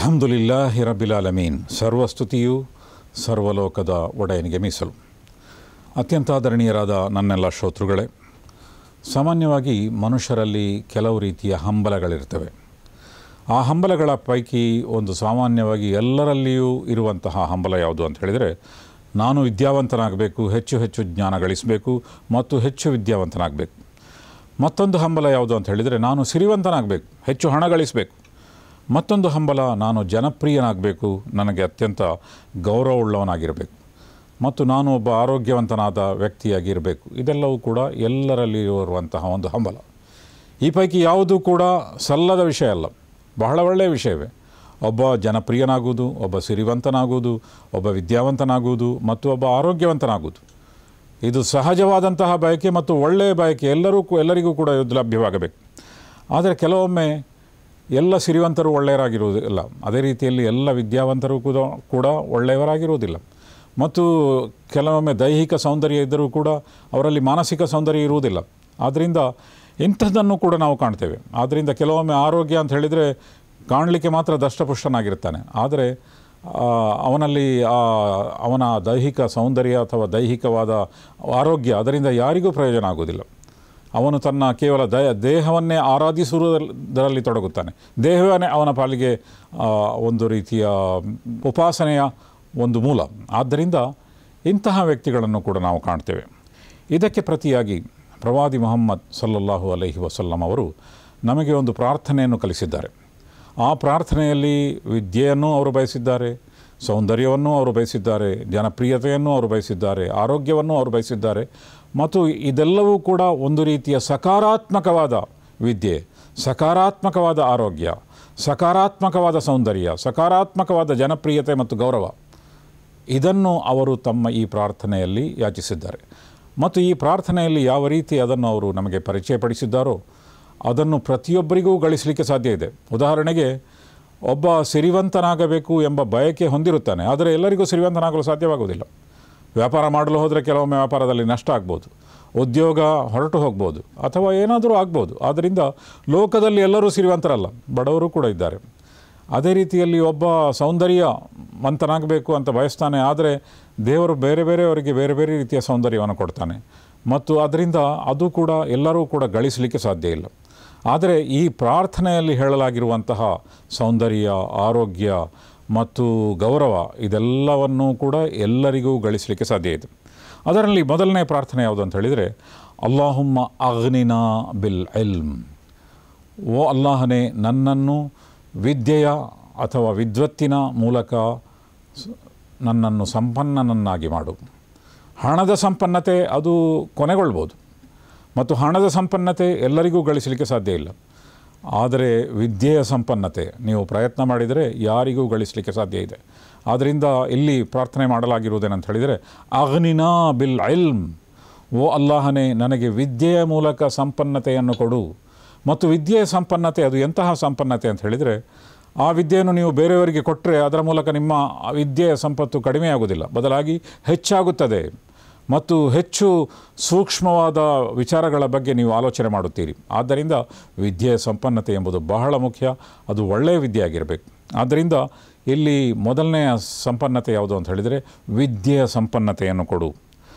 ಅಲ್ಹಮ್ದುಲಿಲ್ಲಾಹಿ ರಬ್ಬಿಲ್ ಆಲಮೀನ್. ಸರ್ವಸ್ತುತಿಯು ಸರ್ವಲೋಕದ ಒಡೆಯನಿಗೆ ಮೀಸಲು. ಅತ್ಯಂತ ಆದರಣೀಯರಾದ ನನ್ನೆಲ್ಲ ಶ್ರೋತೃಗಳೇ, ಸಾಮಾನ್ಯವಾಗಿ ಮನುಷ್ಯರಲ್ಲಿ ಕೆಲವು ರೀತಿಯ ಹಂಬಲಗಳಿರ್ತವೆ. ಆ ಹಂಬಲಗಳ ಪೈಕಿ ಒಂದು ಸಾಮಾನ್ಯವಾಗಿ ಎಲ್ಲರಲ್ಲಿಯೂ ಇರುವಂತಹ ಹಂಬಲ ಯಾವುದು ಅಂತ ಹೇಳಿದರೆ, ನಾನು ವಿದ್ಯಾವಂತನಾಗಬೇಕು, ಹೆಚ್ಚು ಹೆಚ್ಚು ಜ್ಞಾನ ಗಳಿಸಬೇಕು ಮತ್ತು ಹೆಚ್ಚು ವಿದ್ಯಾವಂತನಾಗಬೇಕು. ಮತ್ತೊಂದು ಹಂಬಲ ಯಾವುದು ಅಂತ ಹೇಳಿದರೆ, ನಾನು ಸಿರಿವಂತನಾಗಬೇಕು, ಹೆಚ್ಚು ಹಣ ಗಳಿಸಬೇಕು. ಮತ್ತೊಂದು ಹಂಬಲ, ನಾನು ಜನಪ್ರಿಯನಾಗಬೇಕು, ನನಗೆ ಅತ್ಯಂತ ಗೌರವವುಳ್ಳವನಾಗಿರಬೇಕು ಮತ್ತು ನಾನು ಒಬ್ಬ ಆರೋಗ್ಯವಂತನಾದ ವ್ಯಕ್ತಿಯಾಗಿರಬೇಕು. ಇದೆಲ್ಲವೂ ಕೂಡ ಎಲ್ಲರಲ್ಲಿ ಇರುವಂತಹ ಒಂದು ಹಂಬಲ. ಈ ಪೈಕಿ ಯಾವುದೂ ಕೂಡ ಸಲ್ಲದ ವಿಷಯ ಅಲ್ಲ, ಬಹಳ ಒಳ್ಳೆಯ ವಿಷಯವೇ. ಒಬ್ಬ ಜನಪ್ರಿಯನಾಗುವುದು, ಒಬ್ಬ ಸಿರಿವಂತನಾಗುವುದು, ಒಬ್ಬ ವಿದ್ಯಾವಂತನಾಗುವುದು ಮತ್ತು ಒಬ್ಬ ಆರೋಗ್ಯವಂತನಾಗುವುದು, ಇದು ಸಹಜವಾದಂತಹ ಬಯಕೆ ಮತ್ತು ಒಳ್ಳೆಯ ಬಯಕೆ. ಎಲ್ಲರಿಗೂ ಕೂಡ ಇದು ಲಭ್ಯವಾಗಬೇಕು. ಆದರೆ ಕೆಲವೊಮ್ಮೆ ಎಲ್ಲ ಸಿರಿವಂತರು ಒಳ್ಳೆಯರಾಗಿರುವುದಿಲ್ಲ, ಅದೇ ರೀತಿಯಲ್ಲಿ ಎಲ್ಲ ವಿದ್ಯಾವಂತರು ಕೂಡ ಒಳ್ಳೆಯವರಾಗಿರುವುದಿಲ್ಲ. ಮತ್ತು ಕೆಲವೊಮ್ಮೆ ದೈಹಿಕ ಸೌಂದರ್ಯ ಇದ್ದರೂ ಕೂಡ ಅವರಲ್ಲಿ ಮಾನಸಿಕ ಸೌಂದರ್ಯ ಇರುವುದಿಲ್ಲ. ಆದ್ದರಿಂದ ಇಂಥದ್ದನ್ನು ಕೂಡ ನಾವು ಕಾಣ್ತೇವೆ. ಆದ್ದರಿಂದ ಕೆಲವೊಮ್ಮೆ ಆರೋಗ್ಯ ಅಂತ ಹೇಳಿದರೆ ಕಾಣಲಿಕ್ಕೆ ಮಾತ್ರ ದಷ್ಟಪುಷ್ಟನಾಗಿರ್ತಾನೆ, ಆದರೆ ಅವನಲ್ಲಿ ಅವನ ದೈಹಿಕ ಸೌಂದರ್ಯ ಅಥವಾ ದೈಹಿಕವಾದ ಆರೋಗ್ಯ ಅದರಿಂದ ಯಾರಿಗೂ ಪ್ರಯೋಜನ ಆಗುವುದಿಲ್ಲ. ಅವನು ತನ್ನ ಕೇವಲ ದೇಹವನ್ನೇ ಆರಾಧಿಸುವುದರಲ್ಲಿ ತೊಡಗುತ್ತಾನೆ. ದೇಹವೇ ಅವನ ಪಾಲಿಗೆ ಒಂದು ರೀತಿಯ ಉಪಾಸನೆಯ ಒಂದು ಮೂಲ. ಆದ್ದರಿಂದ ಇಂತಹ ವ್ಯಕ್ತಿಗಳನ್ನು ಕೂಡ ನಾವು ಕಾಣ್ತೇವೆ. ಇದಕ್ಕೆ ಪ್ರತಿಯಾಗಿ ಪ್ರವಾದಿ ಮುಹಮ್ಮದ್ ಸಲ್ಲಲ್ಲಾಹು ಅಲೈಹಿ ವಸಲ್ಲಂ ಅವರು ನಮಗೆ ಒಂದು ಪ್ರಾರ್ಥನೆಯನ್ನು ಕಲಿಸಿದ್ದಾರೆ. ಆ ಪ್ರಾರ್ಥನೆಯಲ್ಲಿ ವಿದ್ಯೆಯನ್ನು ಅವರು ಬಯಸಿದ್ದಾರೆ, ಸೌಂದರ್ಯವನ್ನು ಅವರು ಬಯಸಿದ್ದಾರೆ, ಜನಪ್ರಿಯತೆಯನ್ನು ಅವರು ಬಯಸಿದ್ದಾರೆ, ಆರೋಗ್ಯವನ್ನು ಅವರು ಬಯಸಿದ್ದಾರೆ. ಮತ್ತು ಇದೆಲ್ಲವೂ ಕೂಡ ಒಂದು ರೀತಿಯ ಸಕಾರಾತ್ಮಕವಾದ ವಿದ್ಯೆ, ಸಕಾರಾತ್ಮಕವಾದ ಆರೋಗ್ಯ, ಸಕಾರಾತ್ಮಕವಾದ ಸೌಂದರ್ಯ, ಸಕಾರಾತ್ಮಕವಾದ ಜನಪ್ರಿಯತೆ ಮತ್ತು ಗೌರವ, ಇದನ್ನು ಅವರು ತಮ್ಮ ಈ ಪ್ರಾರ್ಥನೆಯಲ್ಲಿ ಯಾಚಿಸಿದ್ದಾರೆ. ಮತ್ತು ಈ ಪ್ರಾರ್ಥನೆಯಲ್ಲಿ ಯಾವ ರೀತಿ ಅದನ್ನು ಅವರು ನಮಗೆ ಪರಿಚಯಪಡಿಸಿದ್ದಾರೋ ಅದನ್ನು ಪ್ರತಿಯೊಬ್ಬರಿಗೂ ಗಳಿಸಲಿಕ್ಕೆ ಸಾಧ್ಯ ಇದೆ. ಉದಾಹರಣೆಗೆ, ಒಬ್ಬ ಸಿರಿವಂತನಾಗಬೇಕು ಎಂಬ ಬಯಕೆ ಹೊಂದಿರುತ್ತಾನೆ, ಆದರೆ ಎಲ್ಲರಿಗೂ ಸಿರಿವಂತನಾಗಲು ಸಾಧ್ಯವಾಗುವುದಿಲ್ಲ. ವ್ಯಾಪಾರ ಮಾಡಲು ಹೋದರೆ ಕೆಲವೊಮ್ಮೆ ವ್ಯಾಪಾರದಲ್ಲಿ ನಷ್ಟ ಆಗ್ಬೋದು, ಉದ್ಯೋಗ ಹೊರಟು ಹೋಗ್ಬೋದು, ಅಥವಾ ಏನಾದರೂ ಆಗ್ಬೋದು. ಆದ್ದರಿಂದ ಲೋಕದಲ್ಲಿ ಎಲ್ಲರೂ ಸಿರಿವಂತರಲ್ಲ, ಬಡವರು ಕೂಡ ಇದ್ದಾರೆ. ಅದೇ ರೀತಿಯಲ್ಲಿ ಒಬ್ಬ ಸೌಂದರ್ಯವಂತನಾಗಬೇಕು ಅಂತ ಬಯಸ್ತಾನೆ, ಆದರೆ ದೇವರು ಬೇರೆ ಬೇರೆಯವರಿಗೆ ಬೇರೆ ಬೇರೆ ರೀತಿಯ ಸೌಂದರ್ಯವನ್ನು ಕೊಡ್ತಾನೆ ಮತ್ತು ಅದರಿಂದ ಅದು ಕೂಡ ಎಲ್ಲರೂ ಕೂಡ ಗಳಿಸಲಿಕ್ಕೆ ಸಾಧ್ಯ ಇಲ್ಲ. ಆದರೆ ಈ ಪ್ರಾರ್ಥನೆಯಲ್ಲಿ ಹೇಳಲಾಗಿರುವಂತಹ ಸೌಂದರ್ಯ, ಆರೋಗ್ಯ ಮತ್ತು ಗೌರವ ಇದೆಲ್ಲವನ್ನೂ ಕೂಡ ಎಲ್ಲರಿಗೂ ಗಳಿಸಲಿಕ್ಕೆ ಸಾಧ್ಯ ಇದೆ. ಅದರಲ್ಲಿ ಮೊದಲನೇ ಪ್ರಾರ್ಥನೆ ಯಾವುದು ಅಂತ ಹೇಳಿದರೆ, ಅಲ್ಲಾಹುಮ್ಮ ಅಗ್ನಿನಾ ಬಿಲ್ ಇಲ್ಮ್. ಓ ಅಲ್ಲಾಹನೇ, ನನ್ನನ್ನು ವಿದ್ಯೆಯ ಅಥವಾ ವಿದ್ವತ್ತಿನ ಮೂಲಕ ನನ್ನನ್ನು ಸಂಪನ್ನನನ್ನಾಗಿ ಮಾಡು. ಹಣದ ಸಂಪನ್ನತೆ ಅದು ಕೊನೆಗೊಳ್ಬೋದು ಮತ್ತು ಹಣದ ಸಂಪನ್ನತೆ ಎಲ್ಲರಿಗೂ ಗಳಿಸಲಿಕ್ಕೆ ಸಾಧ್ಯ ಇಲ್ಲ. ಆದರೆ ವಿದ್ಯೆಯ ಸಂಪನ್ನತೆ ನೀವು ಪ್ರಯತ್ನ ಮಾಡಿದರೆ ಯಾರಿಗೂ ಗಳಿಸಲಿಕ್ಕೆ ಸಾಧ್ಯ ಇದೆ. ಆದ್ದರಿಂದ ಇಲ್ಲಿ ಪ್ರಾರ್ಥನೆ ಮಾಡಲಾಗಿರುವುದೇನಂತ ಹೇಳಿದರೆ, ಅಗ್ನಿನಾ ಬಿಲ್ ಇಲ್ಮ್. ಓ ಅಲ್ಲಾಹನೇ, ನನಗೆ ವಿದ್ಯೆಯ ಮೂಲಕ ಸಂಪನ್ನತೆಯನ್ನು ಕೊಡು. ಮತ್ತು ವಿದ್ಯೆಯ ಸಂಪನ್ನತೆ ಅದು ಎಂತಹ ಸಂಪನ್ನತೆ ಅಂತ ಹೇಳಿದರೆ, ಆ ವಿದ್ಯೆಯನ್ನು ನೀವು ಬೇರೆಯವರಿಗೆ ಕೊಟ್ಟರೆ ಅದರ ಮೂಲಕ ನಿಮ್ಮ ವಿದ್ಯೆಯ ಸಂಪತ್ತು ಕಡಿಮೆಯಾಗುವುದಿಲ್ಲ, ಬದಲಾಗಿ ಹೆಚ್ಚಾಗುತ್ತದೆ ಮತ್ತು ಹೆಚ್ಚು ಸೂಕ್ಷ್ಮವಾದ ವಿಚಾರಗಳ ಬಗ್ಗೆ ನೀವು ಆಲೋಚನೆ ಮಾಡುತ್ತೀರಿ. ಆದ್ದರಿಂದ ವಿದ್ಯೆಯ ಸಂಪನ್ನತೆ ಎಂಬುದು ಬಹಳ ಮುಖ್ಯ, ಅದು ಒಳ್ಳೆಯ ವಿದ್ಯೆ ಆಗಿರಬೇಕು. ಆದ್ದರಿಂದ ಇಲ್ಲಿ ಮೊದಲನೆಯ ಸಂಪನ್ನತೆ ಯಾವುದು ಅಂತ ಹೇಳಿದರೆ, ವಿದ್ಯೆಯ ಸಂಪನ್ನತೆಯನ್ನು ಕೊಡು.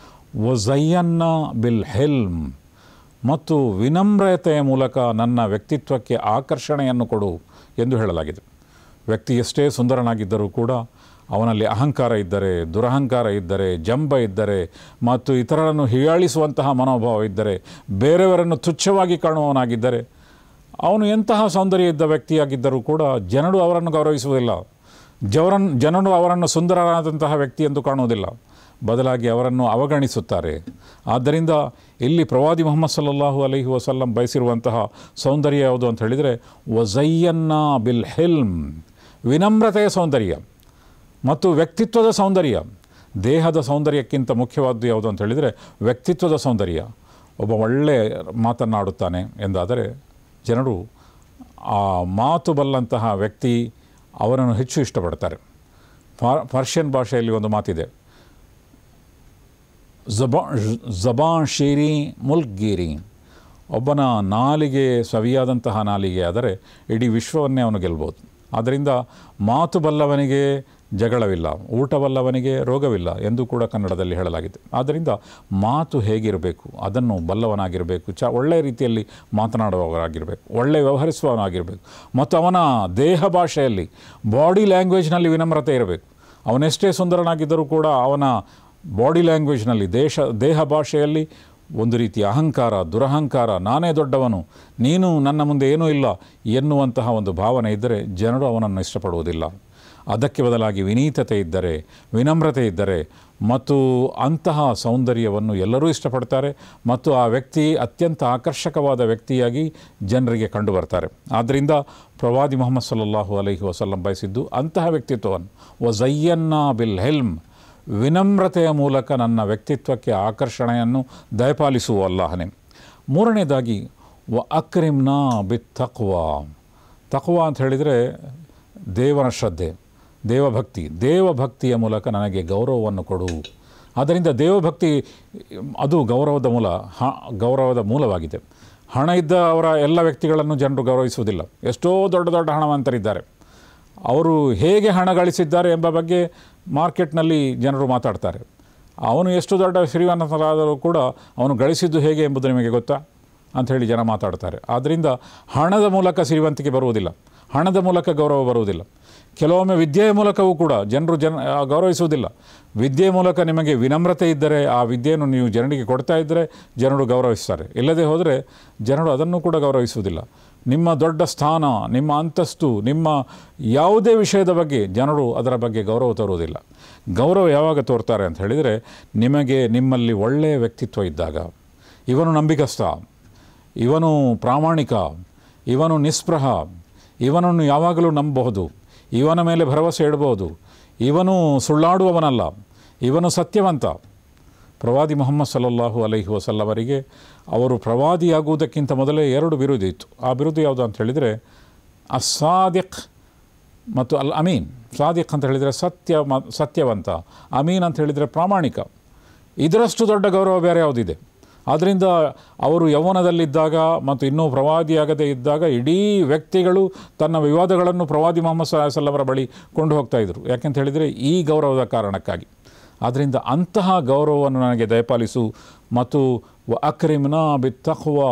ವಜಯ್ಯನ್ನ ಬಿಲ್ ಹಿಲ್ಮ್. ಮತ್ತು ವಿನಮ್ರತೆಯ ಮೂಲಕ ನನ್ನ ವ್ಯಕ್ತಿತ್ವಕ್ಕೆ ಆಕರ್ಷಣೆಯನ್ನು ಕೊಡು ಎಂದು ಹೇಳಲಾಗಿದೆ. ವ್ಯಕ್ತಿ ಎಷ್ಟೇ ಸುಂದರನಾಗಿದ್ದರೂ ಕೂಡ ಅವನಲ್ಲಿ ಅಹಂಕಾರ ಇದ್ದರೆ, ದುರಹಂಕಾರ ಇದ್ದರೆ, ಜಂಬ ಇದ್ದರೆ ಮತ್ತು ಇತರರನ್ನು ಹೀಯಾಳಿಸುವಂತಹ ಮನೋಭಾವ ಇದ್ದರೆ, ಬೇರೆಯವರನ್ನು ತುಚ್ಛವಾಗಿ ಕಾಣುವವನಾಗಿದ್ದರೆ, ಅವನು ಎಂತಹ ಸೌಂದರ್ಯ ಇದ್ದ ವ್ಯಕ್ತಿಯಾಗಿದ್ದರೂ ಕೂಡ ಜನರು ಅವರನ್ನು ಗೌರವಿಸುವುದಿಲ್ಲ. ಜನರು ಅವರನ್ನು ಸುಂದರನಾದಂತಹ ವ್ಯಕ್ತಿ ಎಂದು ಕಾಣುವುದಿಲ್ಲ, ಬದಲಾಗಿ ಅವರನ್ನು ಅವಗಣಿಸುತ್ತಾರೆ. ಆದ್ದರಿಂದ ಇಲ್ಲಿ ಪ್ರವಾದಿ ಮುಹಮ್ಮದ್ ಸಲ್ಲಲ್ಲಾಹು ಅಲೈಹಿ ವಸಲ್ಲಂ ಬಯಸಿರುವಂತಹ ಸೌಂದರ್ಯ ಯಾವುದು ಅಂತ ಹೇಳಿದರೆ, ವಜಯ್ಯನ್ನ ಬಿಲ್ ಹಿಲ್ಮ್. ವಿನಮ್ರತೆಯ ಸೌಂದರ್ಯ ಮತ್ತು ವ್ಯಕ್ತಿತ್ವದ ಸೌಂದರ್ಯ. ದೇಹದ ಸೌಂದರ್ಯಕ್ಕಿಂತ ಮುಖ್ಯವಾದ್ದು ಯಾವುದು ಅಂತ ಹೇಳಿದರೆ ವ್ಯಕ್ತಿತ್ವದ ಸೌಂದರ್ಯ. ಒಬ್ಬ ಒಳ್ಳೆಯ ಮಾತನ್ನಾಡುತ್ತಾನೆ ಎಂದಾದರೆ ಜನರು ಆ ಮಾತು ಬಲ್ಲಂತಹ ವ್ಯಕ್ತಿ ಅವರನ್ನು ಹೆಚ್ಚು ಇಷ್ಟಪಡ್ತಾರೆ. ಪರ್ಷಿಯನ್ ಭಾಷೆಯಲ್ಲಿ ಒಂದು ಮಾತಿದೆ, ಜಬಾನ್ ಶೀರಿ ಮುಲ್ಕ್ ಗೀರಿ. ಒಬ್ಬನ ನಾಲಿಗೆ ಸವಿಯಾದಂತಹ ನಾಲಿಗೆ ಆದರೆ ಇಡೀ ವಿಶ್ವವನ್ನೇ ಅವನು ಗೆಲ್ಬೋದು. ಆದ್ದರಿಂದ ಮಾತು ಬಲ್ಲವನಿಗೆ ಜಗಳವಿಲ್ಲ, ಊಟ ಬಲ್ಲವನಿಗೆ ರೋಗವಿಲ್ಲ ಎಂದು ಕೂಡ ಕನ್ನಡದಲ್ಲಿ ಹೇಳಲಾಗಿದೆ. ಆದ್ದರಿಂದ ಮಾತು ಹೇಗಿರಬೇಕು, ಅದನ್ನು ಬಲ್ಲವನಾಗಿರಬೇಕು, ಒಳ್ಳೆಯ ರೀತಿಯಲ್ಲಿ ಮಾತನಾಡುವವರಾಗಿರಬೇಕು, ಒಳ್ಳೆಯ ವ್ಯವಹರಿಸುವವನಾಗಿರಬೇಕು, ಮತ್ತು ಅವನ ದೇಹ ಭಾಷೆಯಲ್ಲಿ, ಬಾಡಿ ಲ್ಯಾಂಗ್ವೇಜ್ನಲ್ಲಿ ವಿನಮ್ರತೆ ಇರಬೇಕು. ಅವನೆಷ್ಟೇ ಸುಂದರನಾಗಿದ್ದರೂ ಕೂಡ ಅವನ ಬಾಡಿ ಲ್ಯಾಂಗ್ವೇಜ್ನಲ್ಲಿ, ದೇಹ ಭಾಷೆಯಲ್ಲಿ ಒಂದು ರೀತಿಯ ಅಹಂಕಾರ, ದುರಹಂಕಾರ, ನಾನೇ ದೊಡ್ಡವನು, ನೀನು ನನ್ನ ಮುಂದೆ ಏನೂ ಇಲ್ಲ ಎನ್ನುವಂತಹ ಒಂದು ಭಾವನೆ ಇದ್ದರೆ ಜನರು ಅವನನ್ನು ಇಷ್ಟಪಡುವುದಿಲ್ಲ. ಅದಕ್ಕೆ ಬದಲಾಗಿ ವಿನೀತತೆ ಇದ್ದರೆ, ವಿನಮ್ರತೆ ಇದ್ದರೆ ಮತ್ತು ಅಂತಹ ಸೌಂದರ್ಯವನ್ನು ಎಲ್ಲರೂ ಇಷ್ಟಪಡ್ತಾರೆ ಮತ್ತು ಆ ವ್ಯಕ್ತಿ ಅತ್ಯಂತ ಆಕರ್ಷಕವಾದ ವ್ಯಕ್ತಿಯಾಗಿ ಜನರಿಗೆ ಕಂಡು ಬರ್ತಾರೆ. ಆದ್ದರಿಂದ ಪ್ರವಾದಿ ಮುಹಮ್ಮದ್ ಸಲ್ಲಲ್ಲಾಹು ಅಲೈಹಿ ವಸಲ್ಲಂ ಬಯಸಿದ್ದು ಅಂತಹ ವ್ಯಕ್ತಿತ್ವವನ್ನು, ವಜಯ್ಯನ್ನಾ ಬಿಲ್ ಹಿಲ್ಮ್, ವಿನಮ್ರತೆಯ ಮೂಲಕ ನನ್ನ ವ್ಯಕ್ತಿತ್ವಕ್ಕೆ ಆಕರ್ಷಣೆಯನ್ನು ದಯಪಾಲಿಸುವ ಅಲ್ಲಾಹನೇ. ಮೂರನೇದಾಗಿ ಅಕ್ರಿಮ್ನಾ ಬಿತ್ ತಕ್ವಾ. ತಕ್ವಾ ಅಂತ ಹೇಳಿದರೆ ದೇವನ ಶ್ರದ್ಧೆ, ದೇವಭಕ್ತಿಯ ಮೂಲಕ ನನಗೆ ಗೌರವವನ್ನು ಕೊಡು. ಆದ್ದರಿಂದ ದೇವಭಕ್ತಿ ಅದು ಗೌರವದ ಮೂಲವಾಗಿದೆ. ಹಣ ಇದ್ದವರ ಎಲ್ಲ ವ್ಯಕ್ತಿಗಳನ್ನು ಜನರು ಗೌರವಿಸುವುದಿಲ್ಲ. ಎಷ್ಟೋ ದೊಡ್ಡ ದೊಡ್ಡ ಹಣವಂತರಿದ್ದಾರೆ, ಅವರು ಹೇಗೆ ಹಣ ಗಳಿಸಿದ್ದಾರೆ ಎಂಬ ಬಗ್ಗೆ ಮಾರ್ಕೆಟ್ನಲ್ಲಿ ಜನರು ಮಾತಾಡ್ತಾರೆ. ಅವನು ಎಷ್ಟು ದೊಡ್ಡ ಶ್ರೀಮಂತರಾದರೂ ಕೂಡ ಅವನು ಗಳಿಸಿದ್ದು ಹೇಗೆ ಎಂಬುದು ನಿಮಗೆ ಗೊತ್ತಾ ಅಂಥೇಳಿ ಜನ ಮಾತಾಡ್ತಾರೆ. ಆದ್ದರಿಂದ ಹಣದ ಮೂಲಕ ಶ್ರೀಮಂತಿಕೆ ಬರುವುದಿಲ್ಲ, ಹಣದ ಮೂಲಕ ಗೌರವ ಬರುವುದಿಲ್ಲ. ಕೆಲವೊಮ್ಮೆ ವಿದ್ಯೆಯ ಮೂಲಕವೂ ಕೂಡ ಜನರು ಗೌರವಿಸುವುದಿಲ್ಲ. ವಿದ್ಯೆಯ ಮೂಲಕ ನಿಮಗೆ ವಿನಮ್ರತೆ ಇದ್ದರೆ, ಆ ವಿದ್ಯೆಯನ್ನು ನೀವು ಜನರಿಗೆ ಕೊಡ್ತಾ ಇದ್ದರೆ ಜನರು ಗೌರವಿಸ್ತಾರೆ. ಇಲ್ಲದೆ ಹೋದರೆ ಜನರು ಅದನ್ನು ಕೂಡ ಗೌರವಿಸುವುದಿಲ್ಲ. ನಿಮ್ಮ ದೊಡ್ಡ ಸ್ಥಾನ, ನಿಮ್ಮ ಅಂತಸ್ತು, ನಿಮ್ಮ ಯಾವುದೇ ವಿಷಯದ ಬಗ್ಗೆ ಜನರು ಅದರ ಬಗ್ಗೆ ಗೌರವ ತೋರುವುದಿಲ್ಲ. ಗೌರವ ಯಾವಾಗ ತೋರ್ತಾರೆ ಅಂತ ಹೇಳಿದರೆ, ನಿಮ್ಮಲ್ಲಿ ಒಳ್ಳೆಯ ವ್ಯಕ್ತಿತ್ವ ಇದ್ದಾಗ, ಇವನು ನಂಬಿಕಸ್ಥ, ಇವನು ಪ್ರಾಮಾಣಿಕ, ಇವನು ನಿಸ್ಪೃಹ, ಇವನನ್ನು ಯಾವಾಗಲೂ ನಂಬಬಹುದು, ಇವನ ಮೇಲೆ ಭರವಸೆ ಇಡಬಹುದು, ಇವನು ಸುಳ್ಳಾಡುವವನಲ್ಲ, ಇವನು ಸತ್ಯವಂತ. ಪ್ರವಾದಿ ಮುಹಮ್ಮದ್ ಸಲ್ಲಲ್ಲಾಹು ಅಲೈಹಿ ವಸಲ್ಲಮರಿಗೆ ಅವರು ಪ್ರವಾದಿಯಾಗುವುದಕ್ಕಿಂತ ಮೊದಲೇ 2 ಬಿರುದು ಇತ್ತು. ಆ ಬಿರುದು ಯಾವುದು ಅಂತ ಹೇಳಿದರೆ ಅಸ್ಸಾದಿಕ್ ಮತ್ತು ಅಲ್ ಅಮೀನ್. ಸಾದಿಕ್ ಅಂತ ಹೇಳಿದರೆ ಸತ್ಯವಂತ, ಅಮೀನ್ ಅಂತ ಹೇಳಿದರೆ ಪ್ರಾಮಾಣಿಕ. ಇದರಷ್ಟು ದೊಡ್ಡ ಗೌರವ ಬೇರೆ ಯಾವುದಿದೆ? ಆದ್ದರಿಂದ ಅವರು ಯೌವನದಲ್ಲಿದ್ದಾಗ ಮತ್ತು ಇನ್ನೂ ಪ್ರವಾದಿಯಾಗದೇ ಇದ್ದಾಗ ಇಡೀ ವ್ಯಕ್ತಿಗಳು ತನ್ನ ವಿವಾದಗಳನ್ನು ಪ್ರವಾದಿ ಮುಹಮ್ಮದ್ ಸಲ್ಲಲ್ಲಾಹು ಅಲೈಹಿ ವಸಲ್ಲಮರ ಬಳಿ ಕೊಂಡು ಹೋಗ್ತಾಯಿದ್ರು. ಯಾಕೆಂತ ಹೇಳಿದರೆ ಈ ಗೌರವದ ಕಾರಣಕ್ಕಾಗಿ. ಆದ್ದರಿಂದ ಅಂತಹ ಗೌರವವನ್ನು ನನಗೆ ದಯಪಾಲಿಸು. ಮತ್ತು ಅಕ್ರಿಮ್ನಾ ಬಿತ್ ತಕ್ವಾ,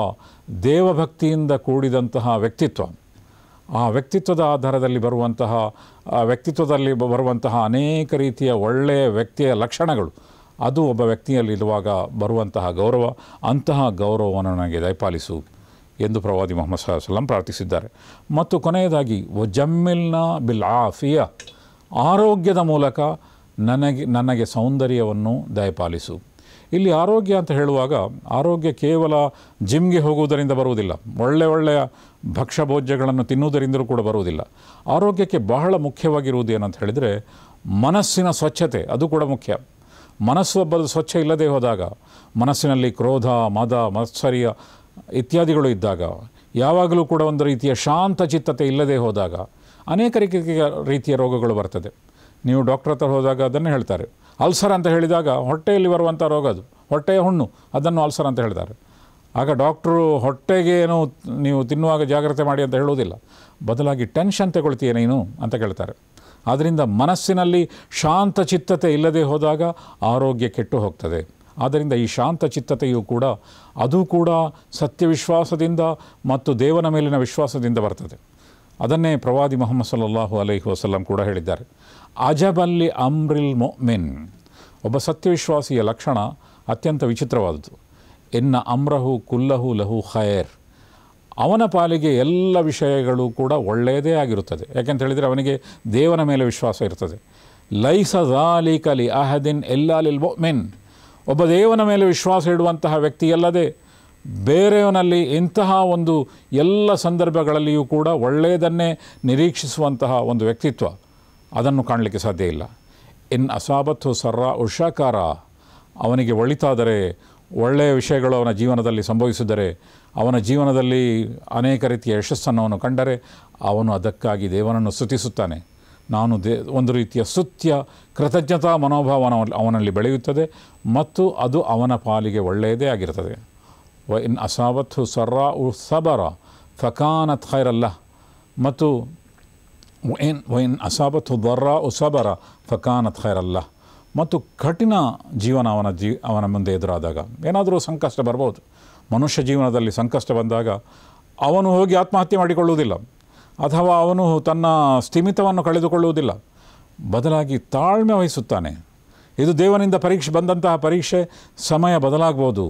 ದೇವಭಕ್ತಿಯಿಂದ ಕೂಡಿದಂತಹ ವ್ಯಕ್ತಿತ್ವ, ಆ ವ್ಯಕ್ತಿತ್ವದ ಆಧಾರದಲ್ಲಿ ಬರುವಂತಹ ಅನೇಕ ರೀತಿಯ ಒಳ್ಳೆಯ ವ್ಯಕ್ತಿಯ ಲಕ್ಷಣಗಳು, ಅದು ಒಬ್ಬ ವ್ಯಕ್ತಿಯಲ್ಲಿರುವಾಗ ಬರುವಂತಹ ಗೌರವ, ಅಂತಹ ಗೌರವವನ್ನು ನನಗೆ ದಯಪಾಲಿಸು ಎಂದು ಪ್ರವಾದಿ ಮುಹಮ್ಮದ್ ಸಲ್ಲಲ್ಲಾಹು ಅಲೈಹಿ ವಸಲ್ಲಂ ಪ್ರಾರ್ಥಿಸಿದ್ದಾರೆ. ಮತ್ತು ಕೊನೆಯದಾಗಿ ವಜಮ್ಮಿಲ್ನಾ ಬಿಲ್ ಆಫಿಯಾ, ಆರೋಗ್ಯದ ಮೂಲಕ ನನಗೆ ಸೌಂದರ್ಯವನ್ನು ದಯಪಾಲಿಸು. ಇಲ್ಲಿ ಆರೋಗ್ಯ ಅಂತ ಹೇಳುವಾಗ ಆರೋಗ್ಯ ಕೇವಲ ಜಿಮ್ಗೆ ಹೋಗುವುದರಿಂದ ಬರುವುದಿಲ್ಲ, ಒಳ್ಳೆಯ ಭಕ್ಷ್ಯಭೋಜ್ಯಗಳನ್ನು ತಿನ್ನುವುದರಿಂದಲೂ ಕೂಡ ಬರುವುದಿಲ್ಲ. ಆರೋಗ್ಯಕ್ಕೆ ಬಹಳ ಮುಖ್ಯವಾಗಿರುವುದು ಏನಂತ ಹೇಳಿದರೆ ಮನಸ್ಸಿನ ಸ್ವಚ್ಛತೆ, ಅದು ಕೂಡ ಮುಖ್ಯ. ಮನಸ್ಸು ಒಬ್ಬರು ಸ್ವಚ್ಛ ಇಲ್ಲದೆ ಹೋದಾಗ, ಮನಸ್ಸಿನಲ್ಲಿ ಕ್ರೋಧ, ಮದ, ಮತ್ಸರ್ಯ ಇತ್ಯಾದಿಗಳು ಇದ್ದಾಗ, ಯಾವಾಗಲೂ ಕೂಡ ಒಂದು ರೀತಿಯ ಶಾಂತ ಚಿತ್ತತೆ ಇಲ್ಲದೆ ಹೋದಾಗ ಅನೇಕ ರೀತಿಯ ರೋಗಗಳು ಬರ್ತದೆ. ನೀವು ಡಾಕ್ಟರ್ ಹತ್ರ ಹೋದಾಗ ಅದನ್ನು ಹೇಳ್ತಾರೆ. ಅಲ್ಸರ್ ಅಂತ ಹೇಳಿದಾಗ ಹೊಟ್ಟೆಯಲ್ಲಿ ಬರುವಂಥ ರೋಗ, ಅದು ಹೊಟ್ಟೆಯ ಹುಣ್ಣು, ಅದನ್ನು ಅಲ್ಸರ್ ಅಂತ ಹೇಳ್ತಾರೆ. ಆಗ ಡಾಕ್ಟ್ರು ಹೊಟ್ಟೆಗೆ ಏನು ನೀವು ತಿನ್ನುವಾಗ ಜಾಗ್ರತೆ ಮಾಡಿ ಅಂತ ಹೇಳುವುದಿಲ್ಲ, ಬದಲಾಗಿ ಟೆನ್ಷನ್ ತಗೊಳ್ತೀಯ ನೀನು ಅಂತ ಕೇಳ್ತಾರೆ. ಆದ್ದರಿಂದ ಮನಸ್ಸಿನಲ್ಲಿ ಶಾಂತ ಚಿತ್ತತೆ ಇಲ್ಲದೆ ಹೋದಾಗ ಆರೋಗ್ಯ ಕೆಟ್ಟು ಹೋಗ್ತದೆ. ಆದ್ದರಿಂದ ಈ ಶಾಂತ ಚಿತ್ತತೆಯೂ ಕೂಡ ಅದು ಕೂಡ ಸತ್ಯವಿಶ್ವಾಸದಿಂದ ಮತ್ತು ದೇವನ ಮೇಲಿನ ವಿಶ್ವಾಸದಿಂದ ಬರ್ತದೆ. ಅದನ್ನೇ ಪ್ರವಾದಿ ಮುಹಮ್ಮದ್ ಸಲ್ಲಲ್ಲಾಹು ಅಲೈಹಿ ವಸಲ್ಲಂ ಕೂಡ ಹೇಳಿದ್ದಾರೆ. ಅಜಬಲ್ಲಿ ಅಮ್ರಿಲ್ ಮುಅ್ಮಿನ್, ಒಬ್ಬ ಸತ್ಯವಿಶ್ವಾಸಿಯ ಲಕ್ಷಣ ಅತ್ಯಂತ ವಿಚಿತ್ರವಾದದ್ದು. ಎನ್ನ ಅಮ್ರಹು ಕುಲ್ಲಹು ಲಹು ಖೈರ್, ಅವನ ಪಾಲಿಗೆ ಎಲ್ಲ ವಿಷಯಗಳು ಕೂಡ ಒಳ್ಳೆಯದೇ ಆಗಿರುತ್ತದೆ. ಯಾಕೆಂತ ಹೇಳಿದರೆ ಅವನಿಗೆ ದೇವನ ಮೇಲೆ ವಿಶ್ವಾಸ ಇರ್ತದೆ. ಲೈಸ ಝಾಲಿಕ ಲಿ ಅಹದಿನ್ ಇಲ್ಲಾ ಲಿಲ್ ಮುಅ್ಮಿನ್, ಒಬ್ಬ ದೇವನ ಮೇಲೆ ವಿಶ್ವಾಸ ಇಡುವಂತಹ ವ್ಯಕ್ತಿಯಲ್ಲದೆ ಬೇರೆಯವನಲ್ಲಿ ಇಂತಹ ಒಂದು ಎಲ್ಲ ಸಂದರ್ಭಗಳಲ್ಲಿಯೂ ಕೂಡ ಒಳ್ಳೆಯದನ್ನೇ ನಿರೀಕ್ಷಿಸುವಂತಹ ಒಂದು ವ್ಯಕ್ತಿತ್ವ ಅದನ್ನು ಕಾಣಲಿಕ್ಕೆ ಸಾಧ್ಯ ಇಲ್ಲ. ಇನ್ ಅಸಾಬತ್ತು ಸರ್ರಾ ಉಷಕಾರ, ಅವನಿಗೆ ಒಳಿತಾದರೆ, ಒಳ್ಳೆಯ ವಿಷಯಗಳು ಅವನ ಜೀವನದಲ್ಲಿ ಸಂಭವಿಸಿದರೆ, ಅವನ ಜೀವನದಲ್ಲಿ ಅನೇಕ ರೀತಿಯ ಯಶಸ್ಸನ್ನು ಅವನು ಕಂಡರೆ ಅವನು ಅದಕ್ಕಾಗಿ ದೇವನನ್ನು ಸ್ತುತಿಸುತ್ತಾನೆ. ಒಂದು ರೀತಿಯ ಸ್ತುತ್ಯ ಕೃತಜ್ಞತಾ ಮನೋಭಾವ ಅವನಲ್ಲಿ ಬೆಳೆಯುತ್ತದೆ ಮತ್ತು ಅದು ಅವನ ಪಾಲಿಗೆ ಒಳ್ಳೆಯದೇ ಆಗಿರ್ತದೆ. ವ ಇನ್ ಅಸಾಬತ್ತು ಸರ್ರಾ ಉ ಸಬರ ಫಕಾನತ್ ಖೈರಲ್ಲ, ಮತ್ತು ವೈನ್ ಅಸಾಬತ್ತು ದರ್ರ ಉಸಬರ ಫಕಾನತ್ ಖೈರಲ್ಲ. ಮತ್ತು ಕಠಿಣ ಜೀವನ ಅವನ ಮುಂದೆ ಎದುರಾದಾಗ ಏನಾದರೂ ಸಂಕಷ್ಟ ಬರ್ಬೋದು. ಮನುಷ್ಯ ಜೀವನದಲ್ಲಿ ಸಂಕಷ್ಟ ಬಂದಾಗ ಅವನು ಹೋಗಿ ಆತ್ಮಹತ್ಯೆ ಮಾಡಿಕೊಳ್ಳುವುದಿಲ್ಲ, ಅಥವಾ ಅವನು ತನ್ನ ಸ್ಥಿಮಿತವನ್ನು ಕಳೆದುಕೊಳ್ಳುವುದಿಲ್ಲ, ಬದಲಾಗಿ ತಾಳ್ಮೆ ವಹಿಸುತ್ತಾನೆ. ಇದು ದೇವನಿಂದ ಬಂದಂತಹ ಪರೀಕ್ಷೆ. ಸಮಯ ಬದಲಾಗ್ಬೋದು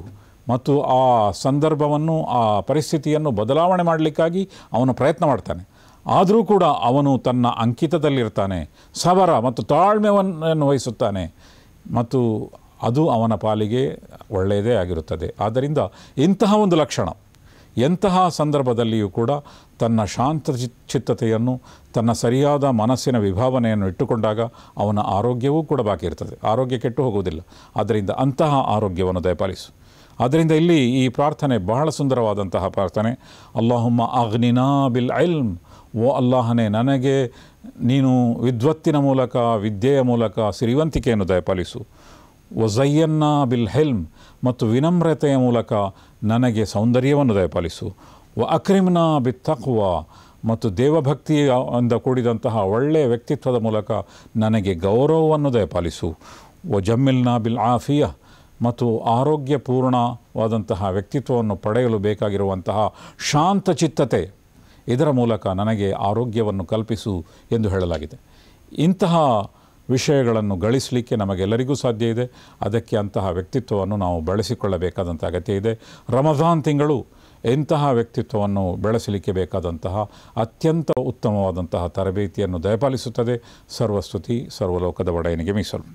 ಮತ್ತು ಆ ಸಂದರ್ಭವನ್ನು, ಆ ಪರಿಸ್ಥಿತಿಯನ್ನು ಬದಲಾವಣೆ ಮಾಡಲಿಕ್ಕಾಗಿ ಅವನು ಪ್ರಯತ್ನ ಮಾಡ್ತಾನೆ. ಆದರೂ ಕೂಡ ಅವನು ತನ್ನ ಅಂಕಿತದಲ್ಲಿರ್ತಾನೆ, ಸಬರ ಮತ್ತು ತಾಳ್ಮೆಯನ್ನು ವಹಿಸುತ್ತಾನೆ, ಮತ್ತು ಅದು ಅವನ ಪಾಲಿಗೆ ಒಳ್ಳೆಯದೇ ಆಗಿರುತ್ತದೆ. ಆದ್ದರಿಂದ ಇಂತಹ ಒಂದು ಲಕ್ಷಣ ಎಂತಹ ಸಂದರ್ಭದಲ್ಲಿಯೂ ಕೂಡ ತನ್ನ ಶಾಂತ ಚಿತ್ತತೆಯನ್ನು, ತನ್ನ ಸರಿಯಾದ ಮನಸ್ಸಿನ ವಿಭಾವನೆಯನ್ನು ಇಟ್ಟುಕೊಂಡಾಗ ಅವನ ಆರೋಗ್ಯವೂ ಕೂಡ ಬಾಕಿ ಇರ್ತದೆ, ಆರೋಗ್ಯ ಕೆಟ್ಟು ಹೋಗುವುದಿಲ್ಲ. ಆದ್ದರಿಂದ ಅಂತಹ ಆರೋಗ್ಯವನ್ನು ದಯಪಾಲಿಸು. ಆದ್ದರಿಂದ ಇಲ್ಲಿ ಈ ಪ್ರಾರ್ಥನೆ ಬಹಳ ಸುಂದರವಾದಂತಹ ಪ್ರಾರ್ಥನೆ. ಅಲ್ಲಾಹುಮ್ಮ ಅಗ್ನಿನಾ ಬಿಲ್ ಇಲ್ಮ್, ಓ ಅಲ್ಲಾಹನೇ ನನಗೆ ನೀನು ವಿದ್ವತ್ತಿನ ಮೂಲಕ, ವಿದ್ಯೆಯ ಮೂಲಕ ಸಿರಿವಂತಿಕೆಯನ್ನು ದಯಪಾಲಿಸು. ವಜಯ್ಯನ್ನ ಬಿಲ್ ಹಿಲ್ಮ್, ಮತ್ತು ವಿನಮ್ರತೆಯ ಮೂಲಕ ನನಗೆ ಸೌಂದರ್ಯವನ್ನು ದಯಪಾಲಿಸು. ಅಕ್ರಿಮ್ನಾ ಬಿತ್ ತಕ್ವಾ, ಮತ್ತು ದೇವಭಕ್ತಿಯಿಂದ ಕೂಡಿದಂತಹ ಒಳ್ಳೆಯ ವ್ಯಕ್ತಿತ್ವದ ಮೂಲಕ ನನಗೆ ಗೌರವವನ್ನು ದಯಪಾಲಿಸು. ಜಮ್ಮಿಲ್ನಾ ಬಿಲ್ ಆಫಿಯ, ಮತ್ತು ಆರೋಗ್ಯಪೂರ್ಣವಾದಂತಹ ವ್ಯಕ್ತಿತ್ವವನ್ನು ಪಡೆಯಲು ಬೇಕಾಗಿರುವಂತಹ ಶಾಂತ ಚಿತ್ತತೆ, ಇದರ ಮೂಲಕ ನನಗೆ ಆರೋಗ್ಯವನ್ನು ಕಲ್ಪಿಸು ಎಂದು ಹೇಳಲಾಗಿದೆ. ಇಂತಹ ವಿಷಯಗಳನ್ನು ಗಳಿಸಲಿಕ್ಕೆ ನಮಗೆಲ್ಲರಿಗೂ ಸಾಧ್ಯ ಇದೆ. ಅದಕ್ಕೆ ಅಂತಹ ವ್ಯಕ್ತಿತ್ವವನ್ನು ನಾವು ಬೆಳೆಸಿಕೊಳ್ಳಬೇಕಾದಂಥ ಅಗತ್ಯ ಇದೆ. ರಮಜಾನ್ ತಿಂಗಳು ಇಂತಹ ವ್ಯಕ್ತಿತ್ವವನ್ನು ಬೆಳೆಸಲಿಕ್ಕೆ ಬೇಕಾದಂತಹ ಅತ್ಯಂತ ಉತ್ತಮವಾದಂತಹ ತರಬೇತಿಯನ್ನು ದಯಪಾಲಿಸುತ್ತದೆ. ಸರ್ವಸ್ತುತಿ ಸರ್ವಲೋಕದ ಒಡೆಯನಿಗೆ ಮೀಸಲು.